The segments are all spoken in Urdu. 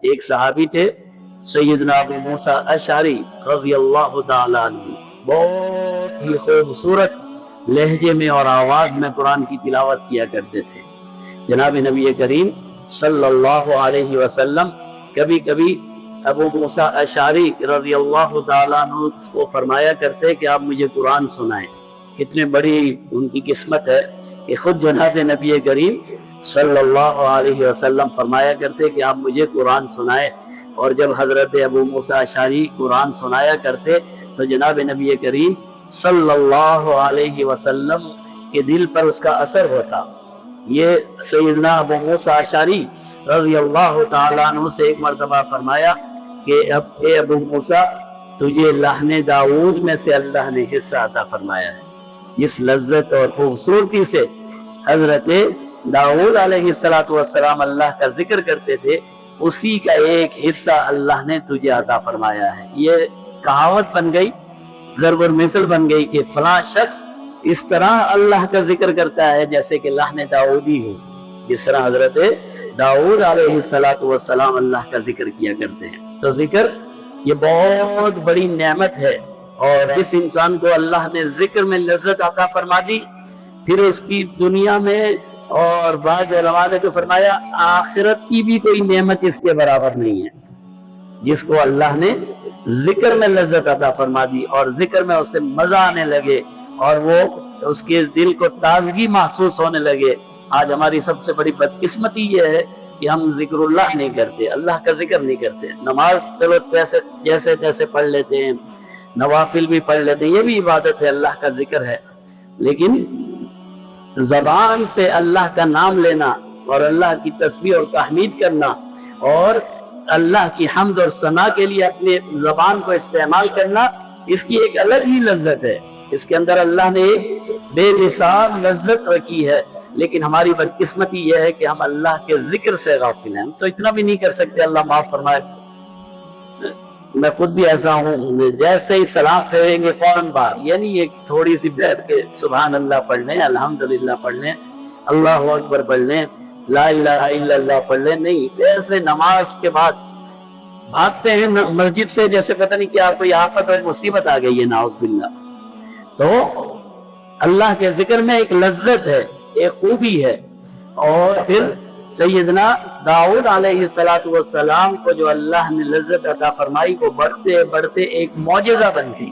ایک صحابی تھے سیدنا ابو موسیٰ اشعری رضی اللہ تعالیٰ عنہ، بہت ہی خوبصورت لہجے میں اور آواز میں قرآن کی تلاوت کیا کرتے تھے۔ جناب نبی کریم صلی اللہ علیہ وسلم کبھی کبھی ابو موسیٰ اشعری رضی اللہ تعالیٰ عنہ کو فرمایا کرتے کہ آپ مجھے قرآن سنائیں۔ کتنے بڑی ان کی قسمت ہے کہ خود جناب نبی کریم صلی اللہ علیہ وسلم فرمایا کرتے کہ آپ مجھے قرآن سنائیں، اور جب حضرت ابو موسیٰ اشعری قرآن سنایا کرتے تو جناب نبی کریم صلی اللہ علیہ وسلم کے دل پر اس کا اثر ہوتا۔ یہ سیدنا ابو موسیٰ اشعری رضی اللہ تعالیٰ عنہ سے ایک مرتبہ فرمایا کہ اے ابو موسیٰ، تجھے لحن داؤد میں سے اللہ نے حصہ عطا فرمایا ہے۔ جس لذت اور خوبصورتی سے حضرت داؤد علیہ السلام اللہ کا ذکر کرتے تھے، اسی کا ایک حصہ اللہ نے تجھے عطا فرمایا ہے۔ یہ کہاوت بن گئی، ضرب المثل بن گئی کہ فلاں شخص اس طرح اللہ کا ذکر کرتا ہے جیسے کہ لحن داؤدی ہو، جس طرح حضرت داؤد علیہ السلام اللہ کا ذکر کیا کرتے ہیں۔ تو ذکر یہ بہت بڑی نعمت ہے، اور جس انسان کو اللہ نے ذکر میں لذت عطا فرما دی، پھر اس کی دنیا میں، اور بعض علماء نے تو فرمایا آخرت کی بھی کوئی نعمت اس کے برابر نہیں ہے۔ جس کو اللہ نے ذکر میں لذت عطا فرما دی اور ذکر میں اسے مزہ آنے لگے اور وہ اس کے دل کو تازگی محسوس ہونے لگے۔ آج ہماری سب سے بڑی بدقسمتی یہ ہے کہ ہم ذکر اللہ نہیں کرتے، اللہ کا ذکر نہیں کرتے۔ نماز چلو جیسے تیسے پڑھ لیتے ہیں، نوافل بھی پڑھ لیتے ہیں، یہ بھی عبادت ہے، اللہ کا ذکر ہے، لیکن زبان سے اللہ کا نام لینا اور اللہ کی تسبیح اور تحمید کرنا اور اللہ کی حمد اور ثنا کے لیے اپنے زبان کو استعمال کرنا، اس کی ایک الگ ہی لذت ہے۔ اس کے اندر اللہ نے ایک بے مثال لذت رکھی ہے، لیکن ہماری بدقسمتی یہ ہے کہ ہم اللہ کے ذکر سے غافل ہیں۔ ہم تو اتنا بھی نہیں کر سکتے، اللہ معاف فرمائے۔ میں خود بھی ایسا ہوں، جیسے ہی سلام پھیریں گے فوراً باہر، یعنی ایک تھوڑی سی بیٹھ کے سبحان اللہ پڑھ لیں، الحمدللہ پڑھ لیں، اللہ اکبر پڑھ لیں، لا الہ الا اللہ پڑھ لیں، نہیں، ایسے نماز کے بعد بھاگتے ہیں مسجد سے جیسے پتہ نہیں کیا کوئی آفت اور مصیبت آ گئی ہے، نعوذ باللہ۔ تو اللہ کے ذکر میں ایک لذت ہے، ایک خوبی ہے۔ اور پھر سیدنا داؤد علیہ السلام کو جو اللہ نے لذت عطا فرمائی، وہ بڑھتے بڑھتے ایک معجزہ بن گئی،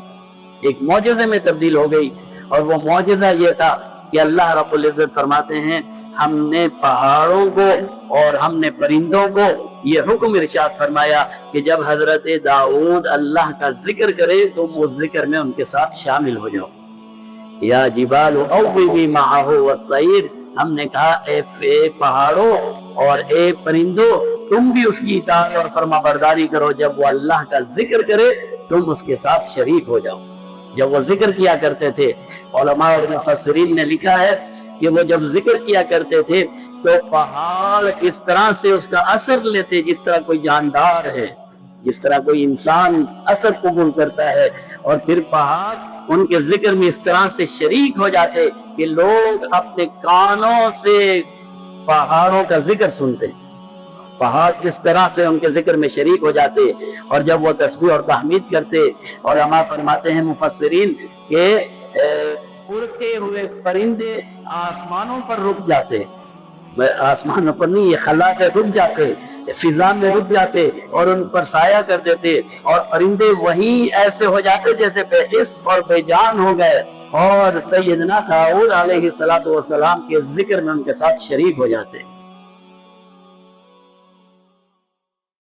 ایک معجزے میں تبدیل ہو گئی۔ اور وہ معجزہ یہ تھا کہ اللہ رب العزت فرماتے ہیں ہم نے پہاڑوں کو اور ہم نے پرندوں کو یہ حکم ارشاد فرمایا کہ جب حضرت داؤد اللہ کا ذکر کرے تو وہ ذکر میں ان کے ساتھ شامل ہو جاؤ۔ یا جبال اوبی معہ والطیر، ہم نے کہا اے پہاڑوں اور اے پرندوں، تم بھی اس کی اطاعت اور فرما برداری کرو، جب وہ اللہ کا ذکر کرے تم اس کے ساتھ شریک ہو جاؤ۔ جب وہ ذکر کیا کرتے تھے، علماء اور مفسرین نے لکھا ہے کہ وہ جب ذکر کیا کرتے تھے تو پہاڑ اس طرح سے اس کا اثر لیتے جس طرح کوئی جاندار ہے، جس طرح کوئی انسان اثر قبول کرتا ہے، اور پھر پہاڑ ان کے ذکر میں اس طرح سے شریک ہو جاتے کہ لوگ اپنے کانوں سے پہاڑوں کا ذکر سنتے، پہاڑ کس طرح سے ان کے ذکر میں شریک ہو جاتے۔ اور جب وہ تسبیح اور تحمید کرتے، اور ہم فرماتے ہیں مفسرین کہ اڑتے ہوئے پرندے آسمانوں پر رک جاتے، آسمانوں پر نہیں، یہ خلا پہ رک جاتے، فضا میں رک جاتے اور ان پر سایہ کر دیتے، اور پرندے وہیں ایسے ہو جاتے جیسے بے حس اور بے جان ہو گئے، اور سیدنا داؤد علیہ السلام کے ذکر میں ان کے ساتھ شریک ہو جاتے۔